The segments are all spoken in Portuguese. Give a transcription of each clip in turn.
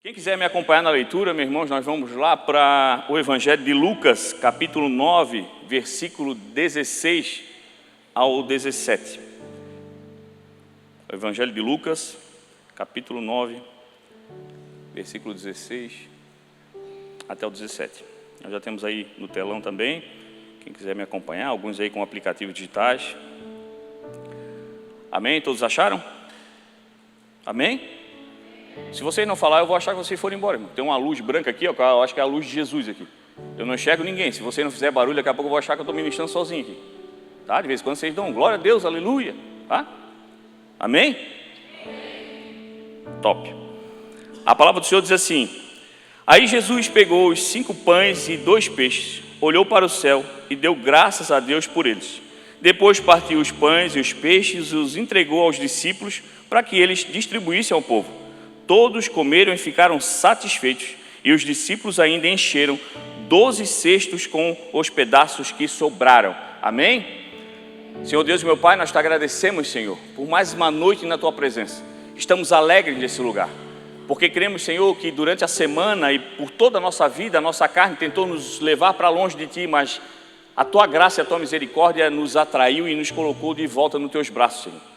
Quem quiser me acompanhar na leitura, meus irmãos, nós vamos lá para o Evangelho de Lucas, capítulo 9, versículo 16 ao 17. O Evangelho de Lucas, capítulo 9, versículo 16 até o 17. Nós já temos aí no telão também, quem quiser me acompanhar, alguns aí com aplicativos digitais. Amém? Todos acharam? Amém? Se vocês não falar, eu vou achar que vocês foram embora, irmão. Tem uma luz branca aqui, ó, eu acho que é a luz de Jesus aqui. Eu não enxergo ninguém. Se você não fizer barulho, daqui a pouco eu vou achar que eu estou ministrando sozinho aqui. Tá? De vez em quando vocês dão glória a Deus, aleluia. Tá? Amém? Top. A palavra do Senhor diz assim: Aí Jesus pegou os 5 pães e 2 peixes, olhou para o céu e deu graças a Deus por eles. Depois partiu os pães e os peixes e os entregou aos discípulos para que eles distribuíssem ao povo. Todos comeram e ficaram satisfeitos, e os discípulos ainda encheram 12 cestos com os pedaços que sobraram. Amém? Senhor Deus e meu Pai, nós te agradecemos, Senhor, por mais uma noite na tua presença. Estamos alegres nesse lugar, porque cremos, Senhor, que durante a semana e por toda a nossa vida, a nossa carne tentou nos levar para longe de ti, mas a tua graça e a tua misericórdia nos atraiu e nos colocou de volta nos teus braços, Senhor.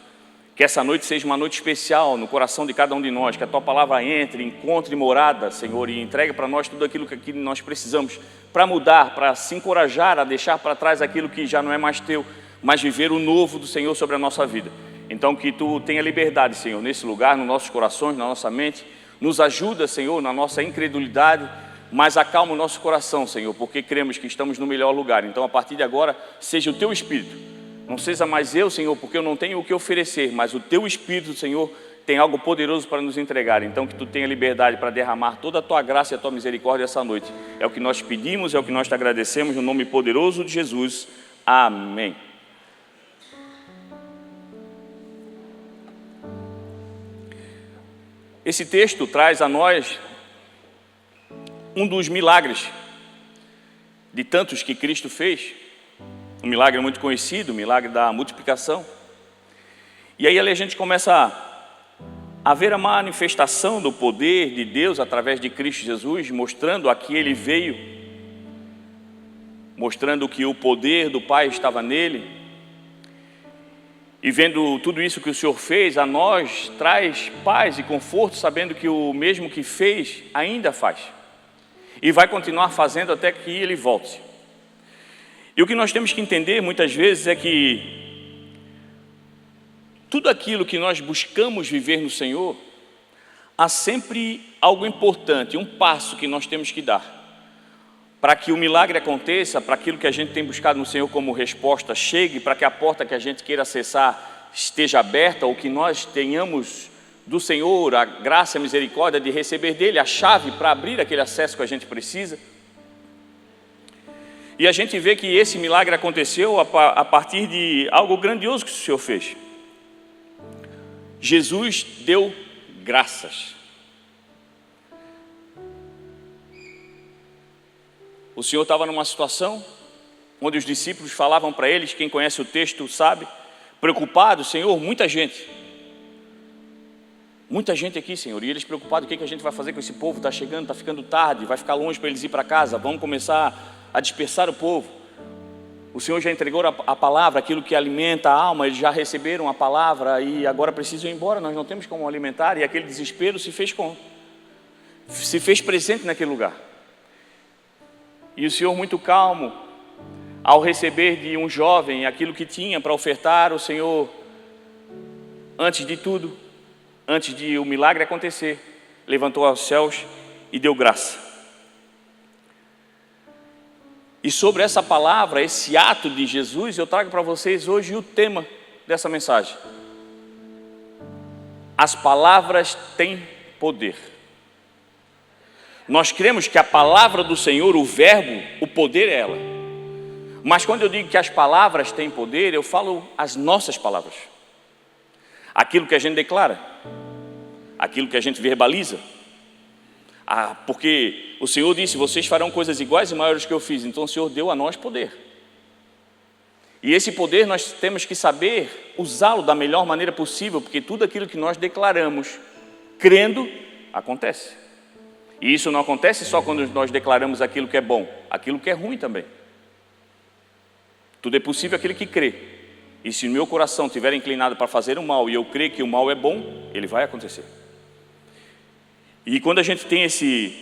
Que essa noite seja uma noite especial no coração de cada um de nós, que a tua palavra entre, encontre morada, Senhor, e entregue para nós tudo aquilo que nós precisamos para mudar, para se encorajar a deixar para trás aquilo que já não é mais teu, mas viver o novo do Senhor sobre a nossa vida. Então que tu tenha liberdade, Senhor, nesse lugar, nos nossos corações, na nossa mente. Nos ajuda, Senhor, na nossa incredulidade, mas acalma o nosso coração, Senhor, porque cremos que estamos no melhor lugar. Então a partir de agora, seja o teu Espírito. Não seja mais eu, Senhor, porque eu não tenho o que oferecer, mas o teu Espírito, Senhor, tem algo poderoso para nos entregar. Então que tu tenha liberdade para derramar toda a tua graça e a tua misericórdia essa noite. É o que nós pedimos, é o que nós te agradecemos, no nome poderoso de Jesus. Amém. Esse texto traz a nós um dos milagres de tantos que Cristo fez. Um milagre muito conhecido, o milagre da multiplicação. E aí a gente começa a ver a manifestação do poder de Deus através de Cristo Jesus, mostrando a que Ele veio, mostrando que o poder do Pai estava nele. E vendo tudo isso que o Senhor fez, a nós traz paz e conforto, sabendo que o mesmo que fez ainda faz. E vai continuar fazendo até que Ele volte. E o que nós temos que entender muitas vezes é que tudo aquilo que nós buscamos viver no Senhor, há sempre algo importante, um passo que nós temos que dar para que o milagre aconteça, para aquilo que a gente tem buscado no Senhor como resposta chegue, para que a porta que a gente queira acessar esteja aberta, ou que nós tenhamos do Senhor a graça e a misericórdia de receber dele a chave para abrir aquele acesso que a gente precisa. E a gente vê que esse milagre aconteceu a partir de algo grandioso que o Senhor fez. Jesus deu graças. O Senhor estava numa situação onde os discípulos falavam para eles, quem conhece o texto sabe, preocupados: Senhor, muita gente aqui, Senhor, e eles preocupados: o que a gente vai fazer com esse povo? Está chegando, está ficando tarde, vai ficar longe para eles ir para casa, vamos começar a dispersar o povo. O Senhor já entregou a palavra, aquilo que alimenta a alma, eles já receberam a palavra e agora precisam ir embora, nós não temos como alimentar. E aquele desespero se fez presente naquele lugar. E o Senhor, muito calmo, ao receber de um jovem aquilo que tinha para ofertar, o Senhor, antes de tudo, antes de o milagre acontecer, levantou aos céus e deu graça. E sobre essa palavra, esse ato de Jesus, eu trago para vocês hoje o tema dessa mensagem. As palavras têm poder. Nós cremos que a palavra do Senhor, o verbo, o poder é ela. Mas quando eu digo que as palavras têm poder, eu falo as nossas palavras. Aquilo que a gente declara, aquilo que a gente verbaliza. Porque o Senhor disse: vocês farão coisas iguais e maiores que eu fiz. Então o Senhor deu a nós poder. E esse poder nós temos que saber usá-lo da melhor maneira possível, porque tudo aquilo que nós declaramos, crendo, acontece. E isso não acontece só quando nós declaramos aquilo que é bom, aquilo que é ruim também. Tudo é possível aquele que crê. E se o meu coração estiver inclinado para fazer o mal e eu crer que o mal é bom, ele vai acontecer. E quando a gente tem esse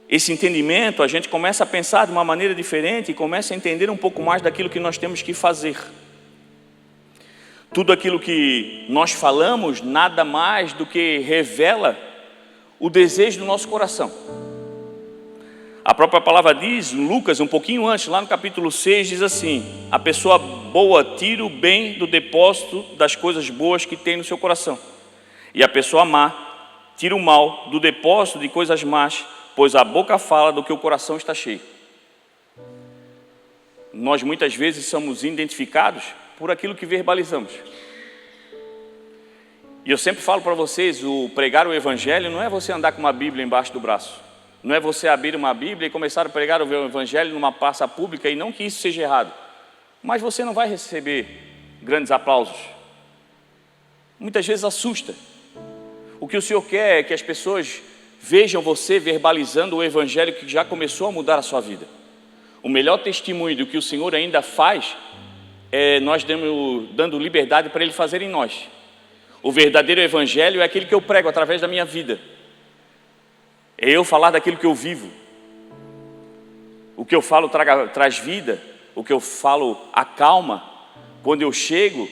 entendimento, a gente começa a pensar de uma maneira diferente e começa a entender um pouco mais daquilo que nós temos que fazer. Tudo aquilo que nós falamos nada mais do que revela o desejo do nosso coração. A própria palavra diz, Lucas, um pouquinho antes, lá no capítulo 6, diz assim: a pessoa boa tira o bem do depósito das coisas boas que tem no seu coração, e a pessoa má tira o mal do depósito de coisas más, pois a boca fala do que o coração está cheio. Nós muitas vezes somos identificados por aquilo que verbalizamos. E eu sempre falo para vocês, o pregar o Evangelho não é você andar com uma Bíblia embaixo do braço. Não é você abrir uma Bíblia e começar a pregar o Evangelho numa praça pública, e não que isso seja errado. Mas você não vai receber grandes aplausos. Muitas vezes assusta. O que o Senhor quer é que as pessoas vejam você verbalizando o Evangelho que já começou a mudar a sua vida. O melhor testemunho do que o Senhor ainda faz é nós dando liberdade para Ele fazer em nós. O verdadeiro Evangelho é aquele que eu prego através da minha vida. É eu falar daquilo que eu vivo. O que eu falo traz vida. O que eu falo acalma. Quando eu chego,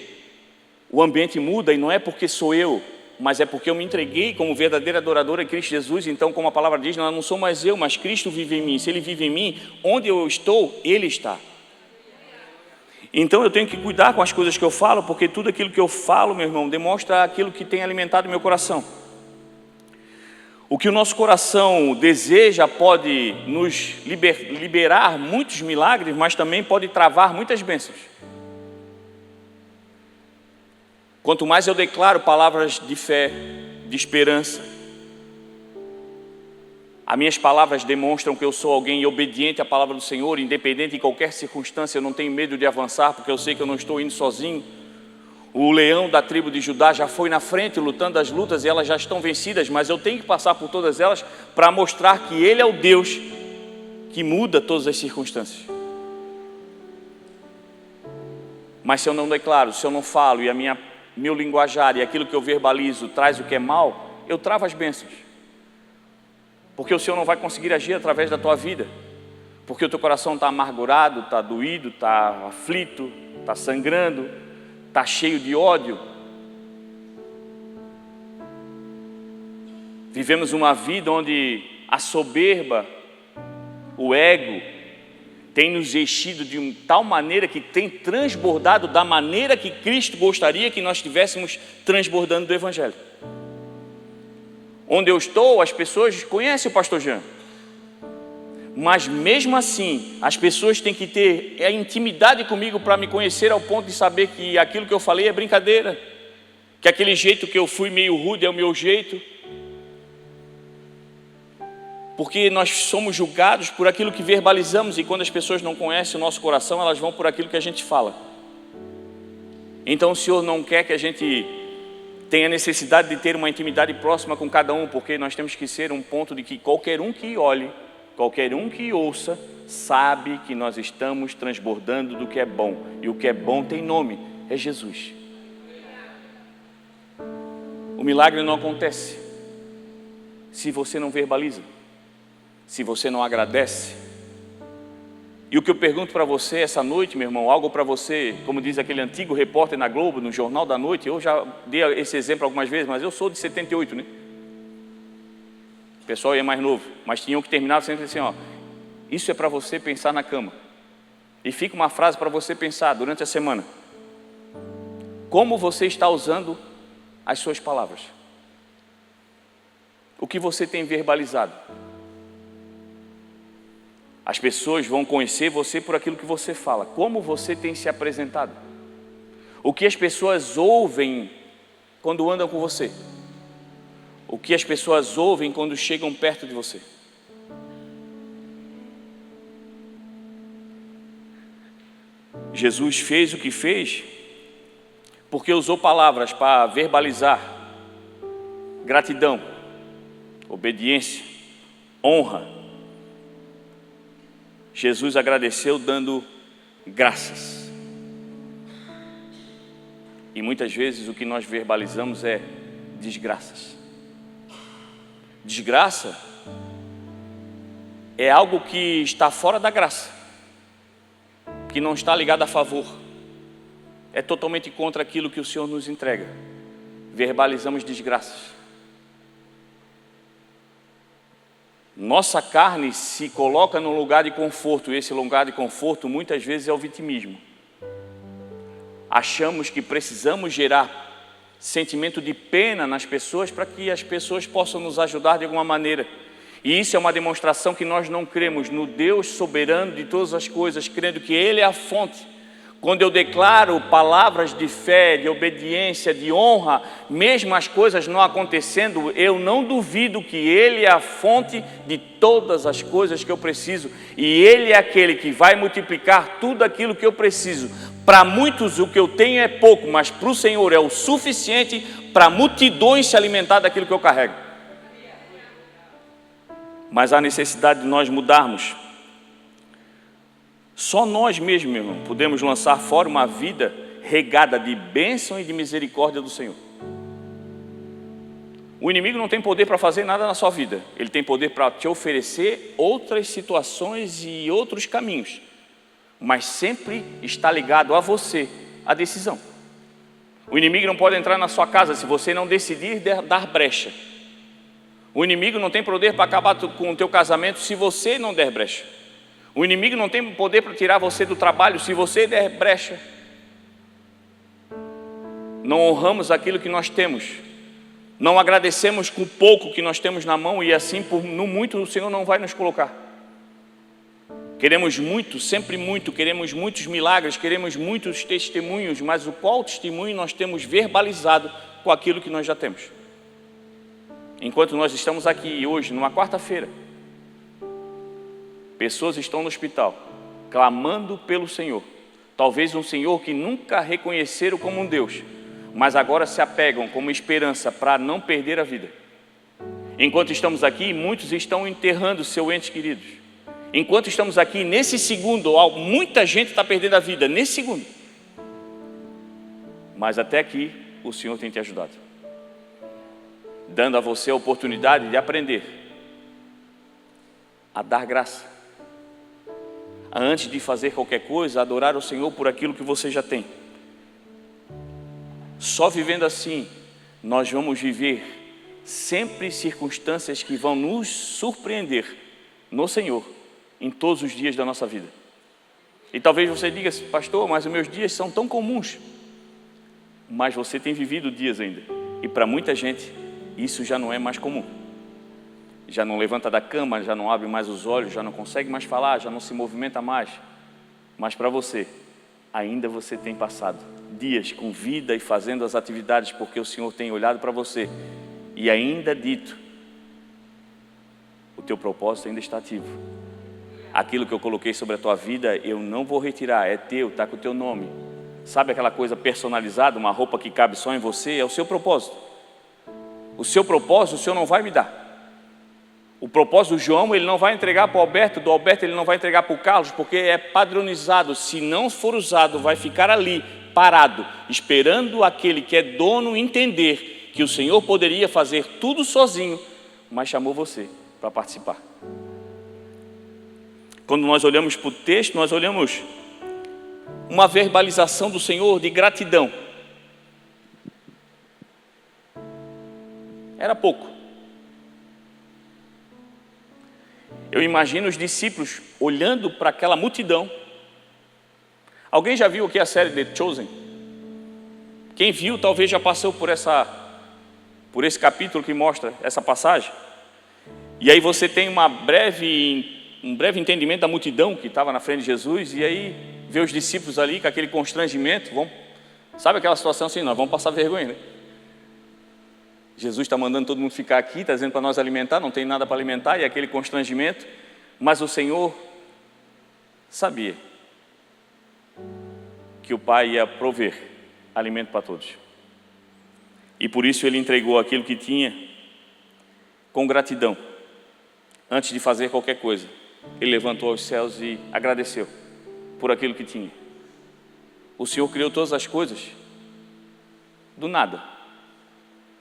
o ambiente muda, e não é porque sou eu, mas é porque eu me entreguei como verdadeiro adorador a Cristo Jesus. Então, como a palavra diz, não sou mais eu, mas Cristo vive em mim. Se Ele vive em mim, onde eu estou, Ele está. Então eu tenho que cuidar com as coisas que eu falo, porque tudo aquilo que eu falo, meu irmão, demonstra aquilo que tem alimentado meu coração. O que o nosso coração deseja pode nos liberar muitos milagres, mas também pode travar muitas bênçãos. Quanto mais eu declaro palavras de fé, de esperança, as minhas palavras demonstram que eu sou alguém obediente à palavra do Senhor, independente de qualquer circunstância. Eu não tenho medo de avançar, porque eu sei que eu não estou indo sozinho. O leão da tribo de Judá já foi na frente lutando as lutas, e elas já estão vencidas, mas eu tenho que passar por todas elas para mostrar que Ele é o Deus que muda todas as circunstâncias. Mas se eu não declaro, se eu não falo, e meu linguajar e aquilo que eu verbalizo traz o que é mal, eu travo as bênçãos. Porque o Senhor não vai conseguir agir através da tua vida, porque o teu coração está amargurado, está doído, está aflito, está sangrando, está cheio de ódio. Vivemos uma vida onde a soberba, o ego, tem nos enchido de tal maneira que tem transbordado da maneira que Cristo gostaria que nós estivéssemos transbordando do Evangelho. Onde eu estou, as pessoas conhecem o pastor Jean, mas mesmo assim, as pessoas têm que ter a intimidade comigo para me conhecer ao ponto de saber que aquilo que eu falei é brincadeira, que aquele jeito que eu fui meio rude é o meu jeito, porque nós somos julgados por aquilo que verbalizamos, e quando as pessoas não conhecem o nosso coração, elas vão por aquilo que a gente fala. Então o Senhor não quer que a gente tenha necessidade de ter uma intimidade próxima com cada um, porque nós temos que ser um ponto de que qualquer um que olhe, qualquer um que ouça, sabe que nós estamos transbordando do que é bom, e o que é bom tem nome, é Jesus. O milagre não acontece se você não verbaliza, se você não agradece. E o que eu pergunto para você essa noite, meu irmão, algo para você, como diz aquele antigo repórter na Globo, no Jornal da Noite. Eu já dei esse exemplo algumas vezes, mas eu sou de 78, né? O pessoal é mais novo, mas tinham que terminar sempre assim, ó: isso é para você pensar na cama. E fica uma frase para você pensar durante a semana: como você está usando as suas palavras? O que você tem verbalizado? As pessoas vão conhecer você por aquilo que você fala. Como você tem se apresentado? O que as pessoas ouvem quando andam com você? O que as pessoas ouvem quando chegam perto de você? Jesus fez o que fez porque usou palavras para verbalizar gratidão, obediência, honra. Jesus agradeceu dando graças. E muitas vezes o que nós verbalizamos é desgraças. Desgraça é algo que está fora da graça, que não está ligado a favor, é totalmente contra aquilo que o Senhor nos entrega. Verbalizamos desgraças. Nossa carne se coloca num lugar de conforto, e esse lugar de conforto muitas vezes é o vitimismo. Achamos que precisamos gerar sentimento de pena nas pessoas para que as pessoas possam nos ajudar de alguma maneira. E isso é uma demonstração que nós não cremos no Deus soberano de todas as coisas, crendo que Ele é a fonte. Quando eu declaro palavras de fé, de obediência, de honra, mesmo as coisas não acontecendo, eu não duvido que Ele é a fonte de todas as coisas que eu preciso. E Ele é aquele que vai multiplicar tudo aquilo que eu preciso. Para muitos o que eu tenho é pouco, mas para o Senhor é o suficiente para multidões se alimentar daquilo que eu carrego. Mas há necessidade de nós mudarmos. Só nós mesmos, meu irmão, podemos lançar fora uma vida regada de bênção e de misericórdia do Senhor. O inimigo não tem poder para fazer nada na sua vida. Ele tem poder para te oferecer outras situações e outros caminhos. Mas sempre está ligado a você, a decisão. O inimigo não pode entrar na sua casa se você não decidir dar brecha. O inimigo não tem poder para acabar com o teu casamento se você não der brecha. O inimigo não tem poder para tirar você do trabalho se você der brecha. Não honramos aquilo que nós temos. Não agradecemos com o pouco que nós temos na mão e assim no muito o Senhor não vai nos colocar. Queremos muito, sempre muito, queremos muitos milagres, queremos muitos testemunhos, mas qual testemunho nós temos verbalizado com aquilo que nós já temos? Enquanto nós estamos aqui hoje, numa quarta-feira, pessoas estão no hospital, clamando pelo Senhor. Talvez um Senhor que nunca reconheceram como um Deus, mas agora se apegam como esperança para não perder a vida. Enquanto estamos aqui, muitos estão enterrando seus entes queridos. Enquanto estamos aqui, nesse segundo, muita gente está perdendo a vida, nesse segundo. Mas até aqui, o Senhor tem te ajudado, dando a você a oportunidade de aprender a dar graça. Antes de fazer qualquer coisa, adorar o Senhor por aquilo que você já tem. Só vivendo assim, nós vamos viver sempre circunstâncias que vão nos surpreender no Senhor, em todos os dias da nossa vida. E talvez você diga, pastor, mas os meus dias são tão comuns. Mas você tem vivido dias ainda. E para muita gente, isso já não é mais comum. Já não levanta da cama, já não abre mais os olhos, já não consegue mais falar, já não se movimenta mais. Mas para você, ainda você tem passado dias com vida e fazendo as atividades porque o Senhor tem olhado para você e ainda dito, o teu propósito ainda está ativo. Aquilo que eu coloquei sobre a tua vida, eu não vou retirar, é teu, está com o teu nome. Sabe aquela coisa personalizada, uma roupa que cabe só em você? É o seu propósito. O seu propósito o Senhor não vai me dar. O propósito do João, ele não vai entregar para o Alberto, do Alberto ele não vai entregar para o Carlos, porque é padronizado. Se não for usado, vai ficar ali, parado, esperando aquele que é dono entender que o Senhor poderia fazer tudo sozinho, mas chamou você para participar. Quando nós olhamos para o texto, nós olhamos uma verbalização do Senhor de gratidão. Era pouco. Eu imagino os discípulos olhando para aquela multidão. Alguém já viu aqui a série The Chosen? Quem viu talvez já passou por esse capítulo que mostra essa passagem. E aí você tem um breve entendimento da multidão que estava na frente de Jesus. E aí vê os discípulos ali com aquele constrangimento. Sabe aquela situação assim, nós vamos passar vergonha, né? Jesus está mandando todo mundo ficar aqui, está dizendo para nós alimentar, não tem nada para alimentar, e aquele constrangimento. Mas o Senhor sabia que o Pai ia prover alimento para todos. E por isso Ele entregou aquilo que tinha com gratidão, antes de fazer qualquer coisa, ele levantou aos céus e agradeceu por aquilo que tinha. O Senhor criou todas as coisas do nada.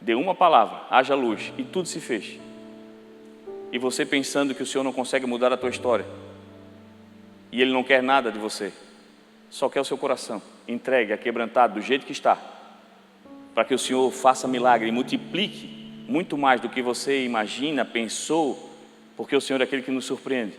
Deu uma palavra, haja luz, e tudo se fez. E você pensando que o Senhor não consegue mudar a tua história, e Ele não quer nada de você, só quer o seu coração entregue, aquebrantado, do jeito que está, para que o Senhor faça milagre e multiplique muito mais do que você imagina, pensou, porque o Senhor é aquele que nos surpreende.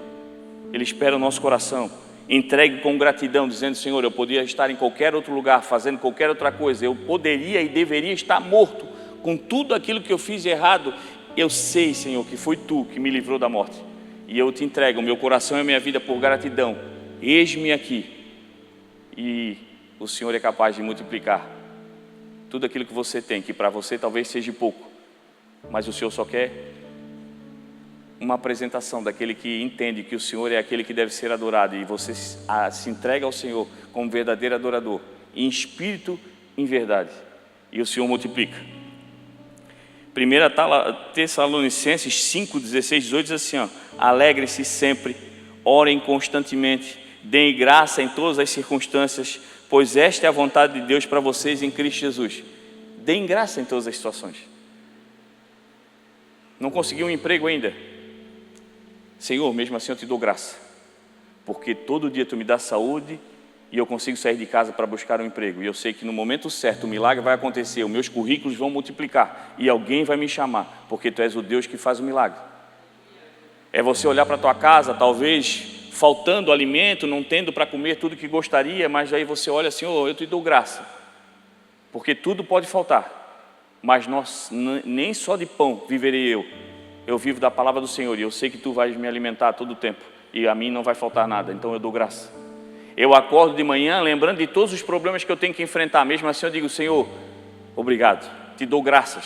Ele espera o nosso coração entregue com gratidão, dizendo: Senhor, eu poderia estar em qualquer outro lugar, fazendo qualquer outra coisa, eu poderia e deveria estar morto, com tudo aquilo que eu fiz de errado. Eu sei, Senhor, que foi Tu que me livrou da morte, e eu te entrego o meu coração e a minha vida por gratidão. Eis-me aqui. E o Senhor é capaz de multiplicar tudo aquilo que você tem, que para você talvez seja pouco, mas o Senhor só quer uma apresentação daquele que entende que o Senhor é aquele que deve ser adorado, e você se entrega ao Senhor como verdadeiro adorador, em espírito, em verdade, e o Senhor multiplica. 1 Tessalonicenses 5, 16, 18 diz assim: alegre-se sempre, orem constantemente, deem graça em todas as circunstâncias, pois esta é a vontade de Deus para vocês em Cristo Jesus. Deem graça em todas as situações. Não conseguiu um emprego ainda? Senhor, mesmo assim eu te dou graça, porque todo dia Tu me dá saúde e eu consigo sair de casa para buscar um emprego, e eu sei que no momento certo o milagre vai acontecer, os meus currículos vão multiplicar e alguém vai me chamar, porque Tu és o Deus que faz o milagre. É você olhar para a tua casa, talvez faltando alimento, não tendo para comer tudo que gostaria, mas aí você olha: Senhor, eu te dou graça, porque tudo pode faltar, mas nem só de pão viverei eu vivo da palavra do Senhor, e eu sei que Tu vais me alimentar todo o tempo, e a mim não vai faltar nada, então eu dou graça. Eu acordo de manhã lembrando de todos os problemas que eu tenho que enfrentar, mesmo assim eu digo: Senhor, obrigado, te dou graças,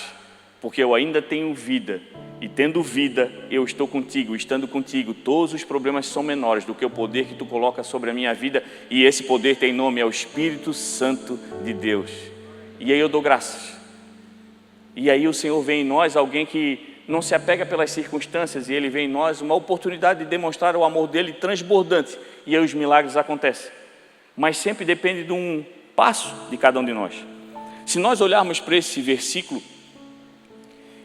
porque eu ainda tenho vida, e tendo vida, eu estou contigo, estando contigo, todos os problemas são menores do que o poder que Tu coloca sobre a minha vida, e esse poder tem nome, é o Espírito Santo de Deus. E aí eu dou graças, e aí o Senhor vê em nós alguém que não se apega pelas circunstâncias, e Ele vê em nós uma oportunidade de demonstrar o amor dEle transbordante, e aí os milagres acontecem, mas sempre depende de um passo de cada um de nós. Se nós olharmos para esse versículo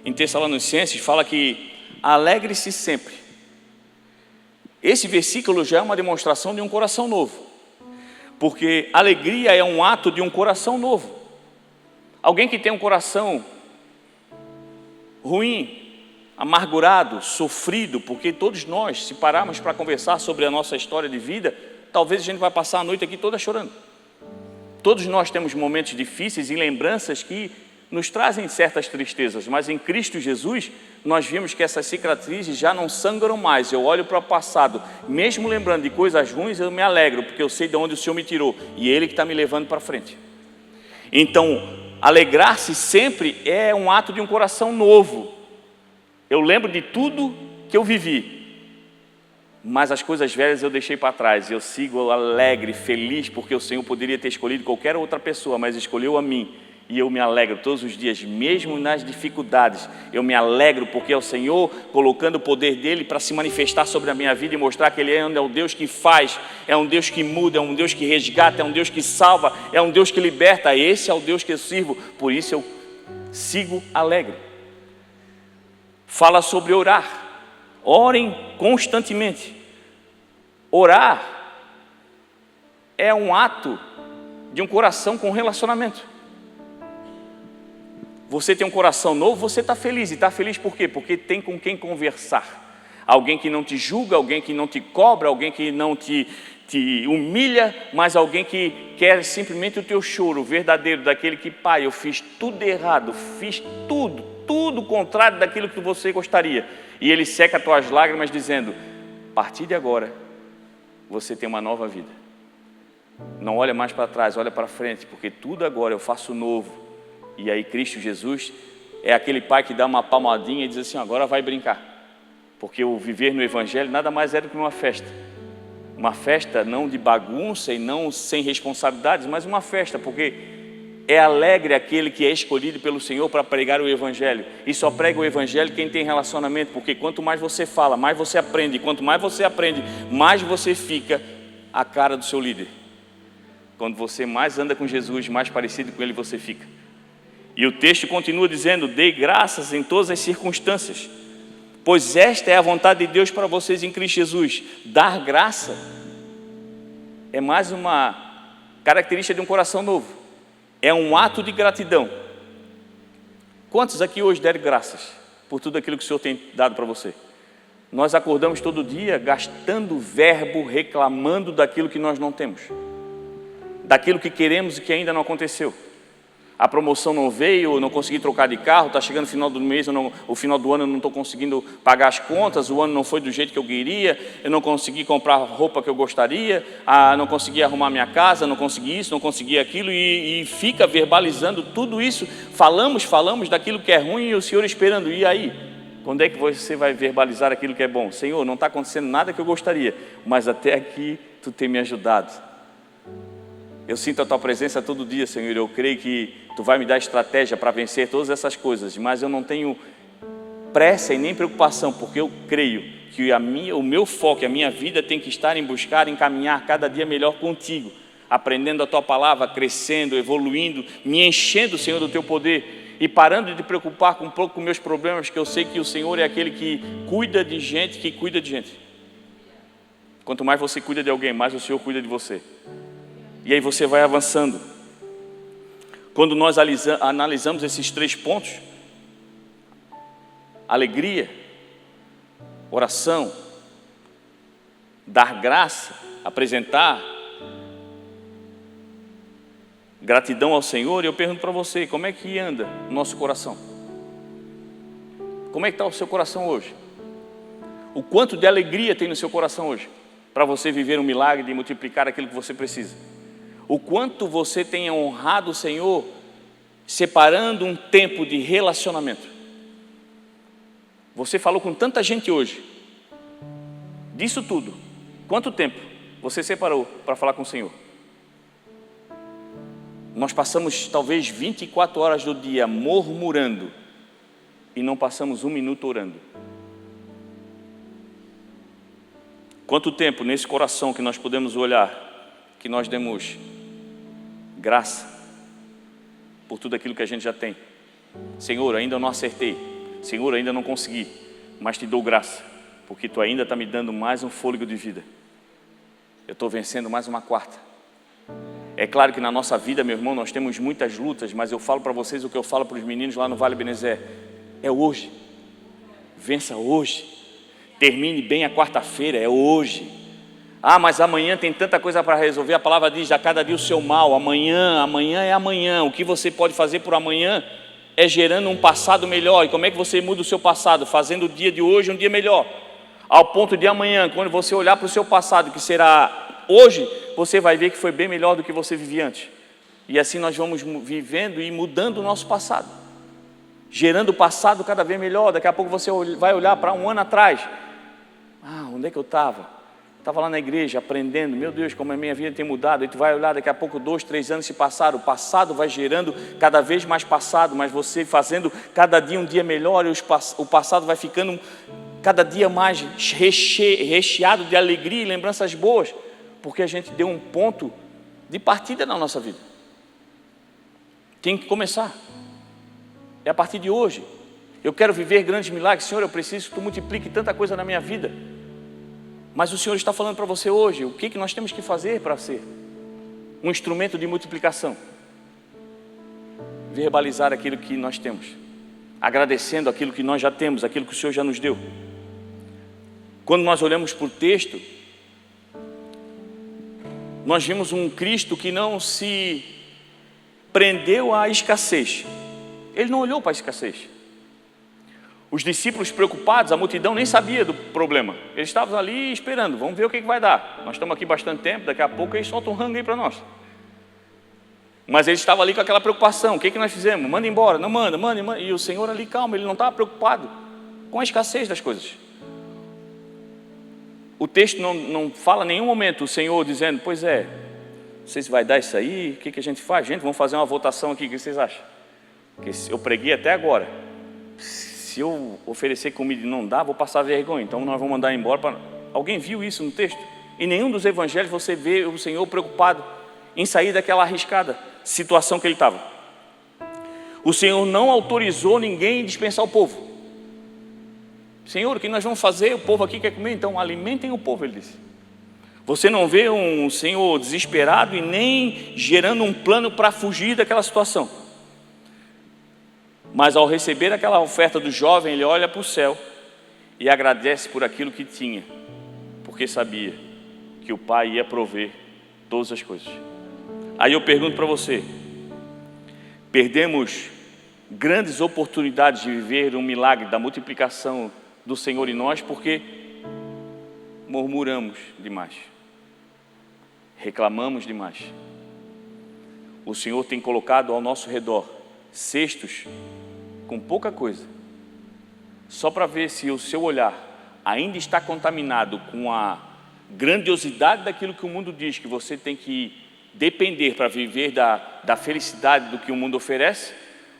em Tessalonicenses, fala que alegre-se sempre. Esse versículo já é uma demonstração de um coração novo, porque alegria é um ato de um coração novo. Alguém que tem um coração ruim, amargurado, sofrido, porque todos nós, se pararmos para conversar sobre a nossa história de vida, talvez a gente vai passar a noite aqui toda chorando. Todos nós temos momentos difíceis e lembranças que nos trazem certas tristezas, mas em Cristo Jesus nós vimos que essas cicatrizes já não sangram mais. Eu olho para o passado, mesmo lembrando de coisas ruins, eu me alegro, porque eu sei de onde o Senhor me tirou, e Ele que está me levando para frente. Então, alegrar-se sempre é um ato de um coração novo. Eu lembro de tudo que eu vivi, mas as coisas velhas eu deixei para trás, eu sigo alegre, feliz, porque o Senhor poderia ter escolhido qualquer outra pessoa, mas escolheu a mim, e eu me alegro todos os dias, mesmo nas dificuldades. Eu me alegro porque é o Senhor colocando o poder dEle para se manifestar sobre a minha vida e mostrar que Ele é um Deus que faz, é um Deus que muda, é um Deus que resgata, é um Deus que salva, é um Deus que liberta. Esse é o Deus que eu sirvo, por isso eu sigo alegre. Fala sobre orar. Orem constantemente. Orar é um ato de um coração com relacionamento. Você tem um coração novo, você está feliz. E está feliz por quê? Porque tem com quem conversar. Alguém que não te julga, alguém que não te cobra, alguém que não te humilha, mas alguém que quer simplesmente o teu choro verdadeiro, daquele que: Pai, eu fiz tudo errado, fiz tudo contrário daquilo que você gostaria. E Ele seca as tuas lágrimas dizendo: a partir de agora, você tem uma nova vida. Não olha mais para trás, olha para frente, porque tudo agora eu faço novo. E aí Cristo Jesus é aquele pai que dá uma palmadinha e diz assim: agora vai brincar. Porque o viver no Evangelho nada mais é do que uma festa. Uma festa não de bagunça e não sem responsabilidades, mas uma festa, porque É alegre aquele que é escolhido pelo Senhor para pregar o Evangelho. E só prega o Evangelho quem tem relacionamento, porque quanto mais você fala, mais você aprende. E quanto mais você aprende, mais você fica a cara do seu líder. Quando você mais anda com Jesus, mais parecido com Ele você fica. E o texto continua dizendo: dê graças em todas as circunstâncias, pois esta é a vontade de Deus para vocês em Cristo Jesus. Dar graça é mais uma característica de um coração novo. É um ato de gratidão. Quantos aqui hoje deram graças por tudo aquilo que o Senhor tem dado para você? Nós acordamos todo dia gastando verbo, reclamando daquilo que nós não temos, daquilo que queremos e que ainda não aconteceu. A promoção não veio, eu não consegui trocar de carro, está chegando o final do mês, o final do ano eu não estou conseguindo pagar as contas, o ano não foi do jeito que eu queria, eu não consegui comprar a roupa que eu gostaria, não consegui arrumar minha casa, não consegui isso, não consegui aquilo, e fica verbalizando tudo isso. Falamos daquilo que é ruim e o Senhor esperando. E aí? Quando é que você vai verbalizar aquilo que é bom? Senhor, não está acontecendo nada que eu gostaria, mas até aqui Tu tem me ajudado. Eu sinto a Tua presença todo dia, Senhor. Eu creio que Tu vai me dar estratégia para vencer todas essas coisas, mas eu não tenho pressa e nem preocupação, porque eu creio que o meu foco, a minha vida tem que estar em buscar, em caminhar cada dia melhor contigo, aprendendo a Tua palavra, crescendo, evoluindo, me enchendo, Senhor, do Teu poder e parando de preocupar um pouco com meus problemas, que eu sei que o Senhor é aquele que cuida de gente, que cuida de gente. Quanto mais você cuida de alguém, mais o Senhor cuida de você. E aí você vai avançando. Quando nós analisamos esses 3 pontos: alegria, oração, dar graça, apresentar gratidão ao Senhor, e eu pergunto para você, como é que anda o nosso coração? Como é que está o seu coração hoje? O quanto de alegria tem no seu coração hoje, para você viver um milagre de multiplicar aquilo que você precisa? O quanto você tem honrado o Senhor, separando um tempo de relacionamento? Você falou com tanta gente hoje, disso tudo, quanto tempo você separou para falar com o Senhor? Nós passamos talvez 24 horas do dia murmurando e não passamos 1 minuto orando. Quanto tempo nesse coração que nós podemos olhar, que nós demos graça por tudo aquilo que a gente já tem? Senhor, ainda não acertei, Senhor, ainda não consegui, mas Te dou graça, porque Tu ainda está me dando mais um fôlego de vida. Eu estou vencendo mais uma quarta. É claro que na nossa vida, meu irmão, nós temos muitas lutas, mas eu falo para vocês o que eu falo para os meninos lá no Vale Ebenezer: é hoje. Vença hoje. Termine bem a quarta-feira, é hoje. Mas amanhã tem tanta coisa para resolver. A palavra diz: a cada dia o seu mal. Amanhã é amanhã. O que você pode fazer por amanhã é gerando um passado melhor. E como é que você muda o seu passado? Fazendo o dia de hoje um dia melhor, ao ponto de amanhã, quando você olhar para o seu passado, que será hoje, você vai ver que foi bem melhor do que você vivia antes. E assim nós vamos vivendo e mudando o nosso passado, gerando o passado cada vez melhor. Daqui a pouco você vai olhar para um ano atrás: onde é que eu estava? Estava lá na igreja aprendendo, meu Deus, como a minha vida tem mudado. E tu vai olhar, daqui a pouco 2, 3 anos se passaram, o passado vai gerando cada vez mais passado, mas você fazendo cada dia um dia melhor, e o passado vai ficando cada dia mais recheado de alegria e lembranças boas, porque a gente deu um ponto de partida na nossa vida. Tem que começar, é a partir de hoje. Eu quero viver grandes milagres. Senhor, eu preciso que Tu multiplique tanta coisa na minha vida. Mas o Senhor está falando para você hoje, o que nós temos que fazer para ser um instrumento de multiplicação? Verbalizar aquilo que nós temos, agradecendo aquilo que nós já temos, aquilo que o Senhor já nos deu. Quando nós olhamos para o texto, nós vimos um Cristo que não se prendeu à escassez. Ele não olhou para a escassez. Os discípulos preocupados, a multidão nem sabia do problema. Eles estavam ali esperando, vamos ver o que vai dar. Nós estamos aqui bastante tempo, daqui a pouco eles soltam um rango aí para nós. Mas eles estavam ali com aquela preocupação: o que nós fizemos? Manda embora, não manda. E o Senhor ali, calma, Ele não estava preocupado com a escassez das coisas. O texto não fala em nenhum momento o Senhor dizendo: pois é, sei se vai dar isso aí, o que a gente faz? Gente, vamos fazer uma votação aqui, o que vocês acham? Porque eu preguei até agora. Se eu oferecer comida e não dá, vou passar vergonha, então nós vamos mandar embora. Alguém viu isso no texto? Em nenhum dos evangelhos você vê o Senhor preocupado em sair daquela arriscada situação que ele estava. O Senhor não autorizou ninguém a dispensar o povo. Senhor, o que nós vamos fazer? O povo aqui quer comer, então alimentem o povo, ele disse. Você não vê um Senhor desesperado e nem gerando um plano para fugir daquela situação. Mas ao receber aquela oferta do jovem, ele olha para o céu e agradece por aquilo que tinha, porque sabia que o Pai ia prover todas as coisas. Aí eu pergunto para você, perdemos grandes oportunidades de viver um milagre da multiplicação do Senhor em nós porque murmuramos demais, reclamamos demais. O Senhor tem colocado ao nosso redor cestos com pouca coisa, só para ver se o seu olhar ainda está contaminado com a grandiosidade daquilo que o mundo diz que você tem que depender para viver da felicidade do que o mundo oferece,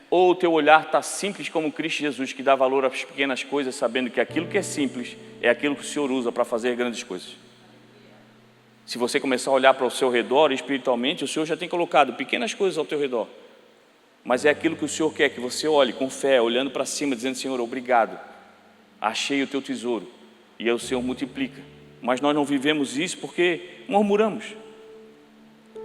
ou o teu olhar está simples como Cristo Jesus, que dá valor às pequenas coisas, sabendo que aquilo que é simples é aquilo que o Senhor usa para fazer grandes coisas. Se você começar a olhar para o seu redor espiritualmente, o Senhor já tem colocado pequenas coisas ao teu redor, mas é aquilo que o Senhor quer que você olhe com fé, olhando para cima, dizendo: Senhor, obrigado, achei o teu tesouro, e aí o Senhor multiplica. Mas nós não vivemos isso porque murmuramos,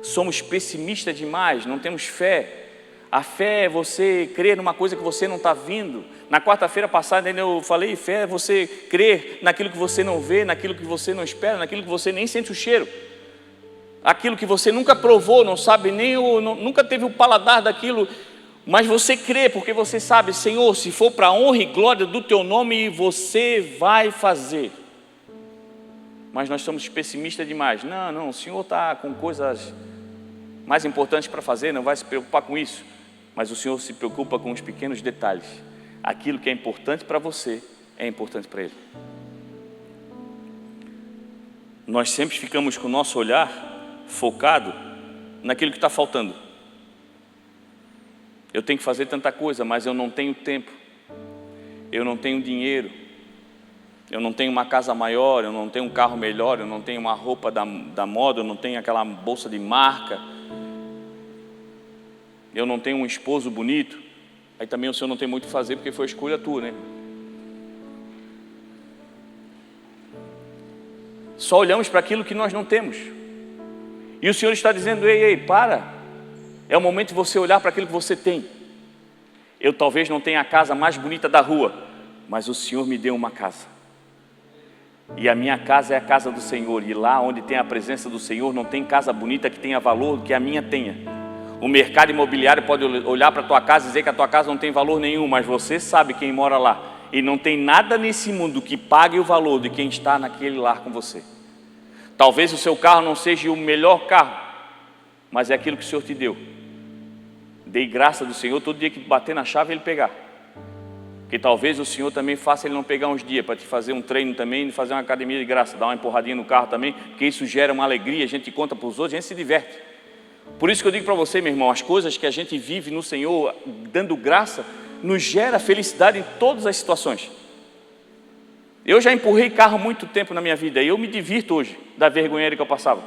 somos pessimistas demais, não temos fé. A fé é você crer numa coisa que você não está vendo. Na quarta-feira passada eu falei, fé é você crer naquilo que você não vê, naquilo que você não espera, naquilo que você nem sente o cheiro, aquilo que você nunca provou, não sabe nem nunca teve o paladar daquilo, mas você crê porque você sabe: Senhor, se for para a honra e glória do teu nome, você vai fazer. Mas nós somos pessimistas demais. Não, o Senhor está com coisas mais importantes para fazer, não vai se preocupar com isso. Mas o Senhor se preocupa com os pequenos detalhes. Aquilo que é importante para você é importante para Ele. Nós sempre ficamos com o nosso olhar focado naquilo que está faltando. Eu tenho que fazer tanta coisa, mas eu não tenho tempo, eu não tenho dinheiro, eu não tenho uma casa maior, eu não tenho um carro melhor, eu não tenho uma roupa da moda, eu não tenho aquela bolsa de marca, eu não tenho um esposo bonito. Aí também o Senhor não tem muito a fazer, porque foi a escolha tua, né? Só olhamos para aquilo que nós não temos, e o Senhor está dizendo: ei, para. É o momento de você olhar para aquilo que você tem. Eu talvez não tenha a casa mais bonita da rua, mas o Senhor me deu uma casa, e a minha casa é a casa do Senhor, e lá onde tem a presença do Senhor não tem casa bonita que tenha valor que a minha tenha. O mercado imobiliário pode olhar para a tua casa e dizer que a tua casa não tem valor nenhum, mas você sabe quem mora lá, e não tem nada nesse mundo que pague o valor de quem está naquele lar com você. Talvez o seu carro não seja o melhor carro, mas é aquilo que o Senhor te deu. Dei graça do Senhor todo dia que bater na chave ele pegar, porque talvez o Senhor também faça ele não pegar uns dias para te fazer um treino também, fazer uma academia de graça, dar uma empurradinha no carro também, porque isso gera uma alegria, a gente conta para os outros, a gente se diverte. Por isso que eu digo para você, meu irmão, as coisas que a gente vive no Senhor, dando graça, nos gera felicidade em todas as situações. Eu já empurrei carro muito tempo na minha vida, e eu me divirto hoje da vergonha que eu passava.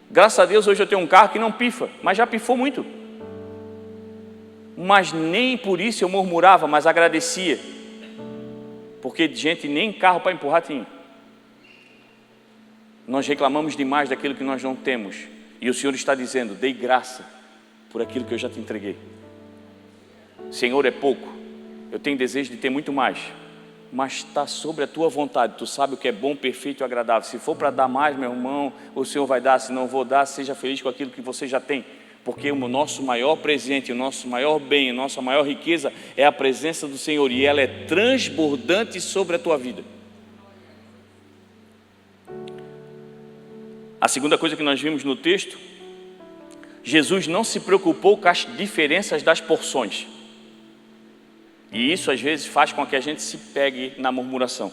Graças a Deus hoje eu tenho um carro que não pifa, mas já pifou muito. Mas nem por isso eu murmurava, mas agradecia, porque gente nem carro para empurrar tinha. Nós reclamamos demais daquilo que nós não temos, e o Senhor está dizendo: dei graça por aquilo que eu já te entreguei. Senhor, é pouco, eu tenho desejo de ter muito mais, mas está sobre a tua vontade. Tu sabe o que é bom, perfeito e agradável. Se for para dar mais, meu irmão, o Senhor vai dar. Se não vou dar, seja feliz com aquilo que você já tem, porque o nosso maior presente, o nosso maior bem, a nossa maior riqueza é a presença do Senhor, e ela é transbordante sobre a tua vida. A segunda coisa que nós vimos no texto: Jesus não se preocupou com as diferenças das porções. E isso às vezes faz com que a gente se pegue na murmuração.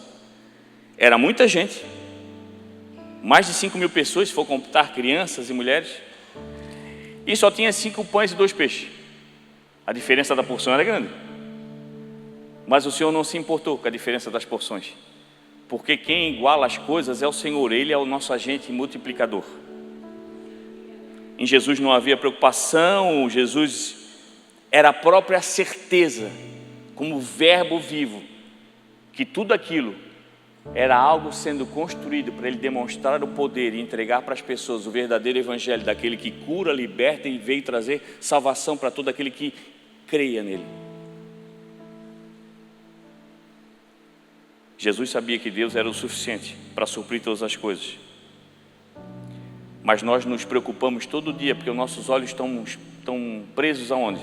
Era muita gente, Mais de 5.000 pessoas, se for contar crianças e mulheres, e só tinha 5 pães e 2 peixes. A diferença da porção era grande, mas o Senhor não se importou com a diferença das porções, porque quem iguala as coisas é o Senhor. Ele é o nosso agente multiplicador. Em Jesus não havia preocupação. Jesus era a própria certeza, como verbo vivo, que tudo aquilo era algo sendo construído para Ele demonstrar o poder e entregar para as pessoas o verdadeiro evangelho, daquele que cura, liberta e veio trazer salvação para todo aquele que creia nele. Jesus sabia que Deus era o suficiente para suprir todas as coisas, mas nós nos preocupamos todo dia, porque os nossos olhos estão presos aonde?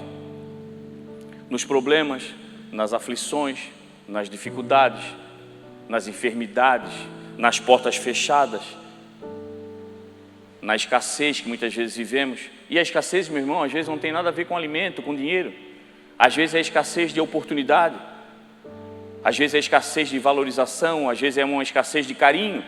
Nos problemas, nas aflições, nas dificuldades, nas enfermidades, nas portas fechadas, na escassez que muitas vezes vivemos. E a escassez, meu irmão, às vezes não tem nada a ver com alimento, com dinheiro. Às vezes é a escassez de oportunidade, às vezes é a escassez de valorização, às vezes é uma escassez de carinho.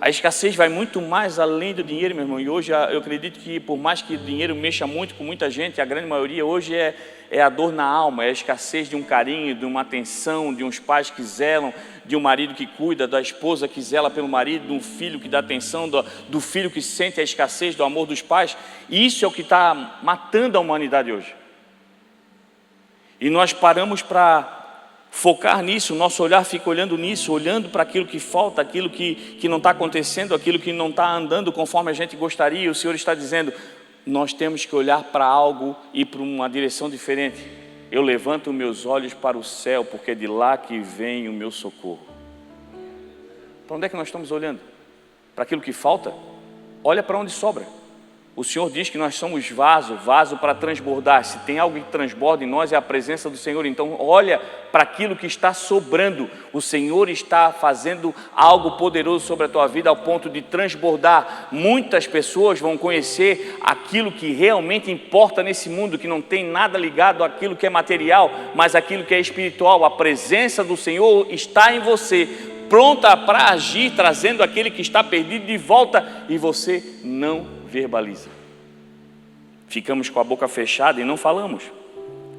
A escassez vai muito mais além do dinheiro, meu irmão. E hoje eu acredito que, por mais que o dinheiro mexa muito com muita gente, a grande maioria hoje é a dor na alma, é a escassez de um carinho, de uma atenção, de uns pais que zelam, de um marido que cuida, da esposa que zela pelo marido, de um filho que dá atenção, do filho que sente a escassez do amor dos pais. E isso é o que está matando a humanidade hoje. E nós paramos para focar nisso, o nosso olhar fica olhando nisso, olhando para aquilo que falta, aquilo que não está acontecendo, aquilo que não está andando conforme a gente gostaria. E o Senhor está dizendo, nós temos que olhar para algo e para uma direção diferente. Eu levanto meus olhos para o céu, porque é de lá que vem o meu socorro. Para onde é que nós estamos olhando? Para aquilo que falta? Olha para onde sobra. O Senhor diz que nós somos vaso para transbordar. Se tem algo que transborda em nós, é a presença do Senhor. Então olha para aquilo que está sobrando. O Senhor está fazendo algo poderoso sobre a tua vida, ao ponto de transbordar. Muitas pessoas vão conhecer aquilo que realmente importa nesse mundo, que não tem nada ligado àquilo que é material, mas aquilo que é espiritual. A presença do Senhor está em você, pronta para agir, trazendo aquele que está perdido de volta, e você não verbaliza. Ficamos com a boca fechada e não falamos.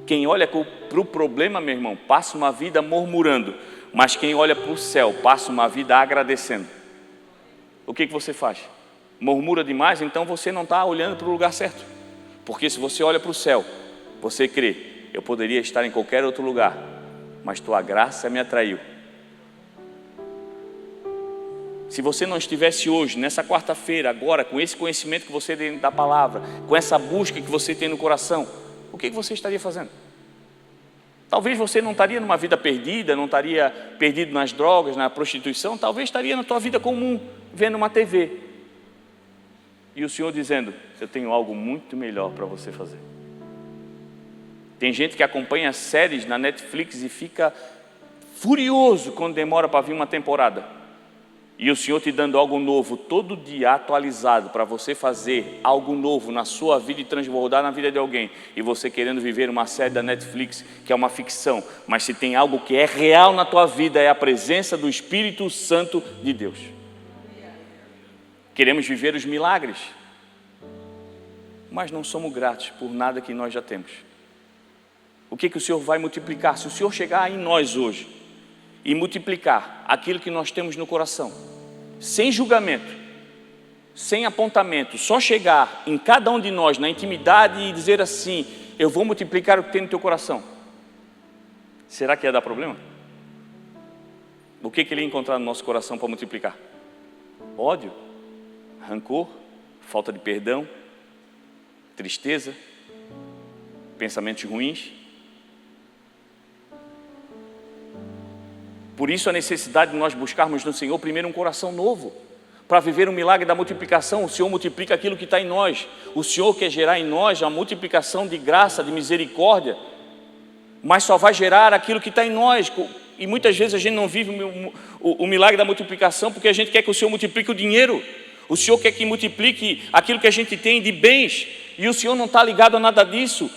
Quem olha para o problema, meu irmão, passa uma vida murmurando, mas quem olha para o céu passa uma vida agradecendo. O que você faz? Murmura demais? Então você não está olhando para o lugar certo. Porque se você olha para o céu, você crê, eu poderia estar em qualquer outro lugar, mas tua graça me atraiu. Se você não estivesse hoje, nessa quarta-feira, agora, com esse conhecimento que você tem da palavra, com essa busca que você tem no coração, o que você estaria fazendo? Talvez você não estaria numa vida perdida, não estaria perdido nas drogas, na prostituição, talvez estaria na tua vida comum, vendo uma TV. E o Senhor dizendo, eu tenho algo muito melhor para você fazer. Tem gente que acompanha séries na Netflix e fica furioso quando demora para vir uma temporada. E o Senhor te dando algo novo, todo dia atualizado, para você fazer algo novo na sua vida e transbordar na vida de alguém. E você querendo viver uma série da Netflix, que é uma ficção. Mas se tem algo que é real na tua vida, é a presença do Espírito Santo de Deus. Queremos viver os milagres, mas não somos gratos por nada que nós já temos. O que o Senhor vai multiplicar? Se o Senhor chegar em nós hoje e multiplicar aquilo que nós temos no coração, sem julgamento, sem apontamento, só chegar em cada um de nós na intimidade e dizer assim, eu vou multiplicar o que tem no teu coração, será que ia dar problema? O que ele ia encontrar no nosso coração para multiplicar? Ódio, rancor, falta de perdão, tristeza, pensamentos ruins. Por isso a necessidade de nós buscarmos no Senhor primeiro um coração novo, para viver o milagre da multiplicação. O Senhor multiplica aquilo que está em nós. O Senhor quer gerar em nós a multiplicação de graça, de misericórdia, mas só vai gerar aquilo que está em nós. E muitas vezes a gente não vive o milagre da multiplicação porque a gente quer que o Senhor multiplique o dinheiro. O Senhor quer que multiplique aquilo que a gente tem de bens, e o Senhor não está ligado a nada disso.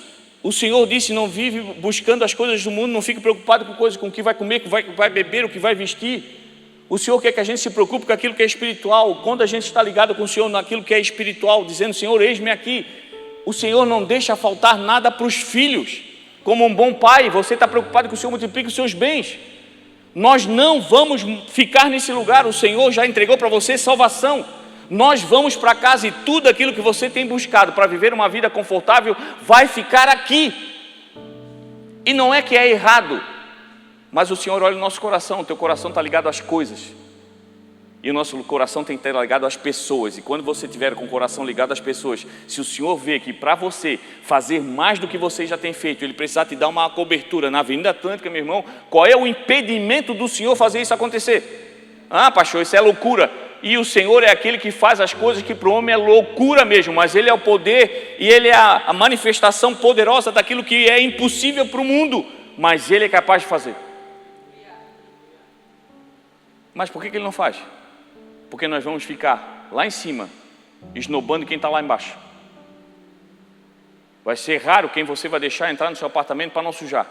O Senhor disse, não vive buscando as coisas do mundo, não fique preocupado com coisas, com o que vai comer, com o que vai beber, o que vai vestir. O Senhor quer que a gente se preocupe com aquilo que é espiritual. Quando a gente está ligado com o Senhor naquilo que é espiritual, dizendo: Senhor, eis-me aqui. O Senhor não deixa faltar nada para os filhos. Como um bom pai, você está preocupado que o Senhor multiplique os seus bens. Nós não vamos ficar nesse lugar. O Senhor já entregou para você salvação. Nós vamos para casa e tudo aquilo que você tem buscado para viver uma vida confortável vai ficar aqui. E não é que é errado, mas o Senhor olha o nosso coração. O teu coração está ligado às coisas, e o nosso coração tem que estar ligado às pessoas. E quando você estiver com o coração ligado às pessoas, se o Senhor vê que para você fazer mais do que você já tem feito, Ele precisar te dar uma cobertura na Avenida Atlântica, meu irmão, qual é o impedimento do Senhor fazer isso acontecer? Ah, pastor, isso é loucura. E o Senhor é aquele que faz as coisas que para o homem é loucura mesmo, mas Ele é o poder e Ele é a manifestação poderosa daquilo que é impossível para o mundo, mas Ele é capaz de fazer. Mas por que Ele não faz? Porque nós vamos ficar lá em cima, esnobando quem está lá embaixo. Vai ser raro quem você vai deixar entrar no seu apartamento para não sujar.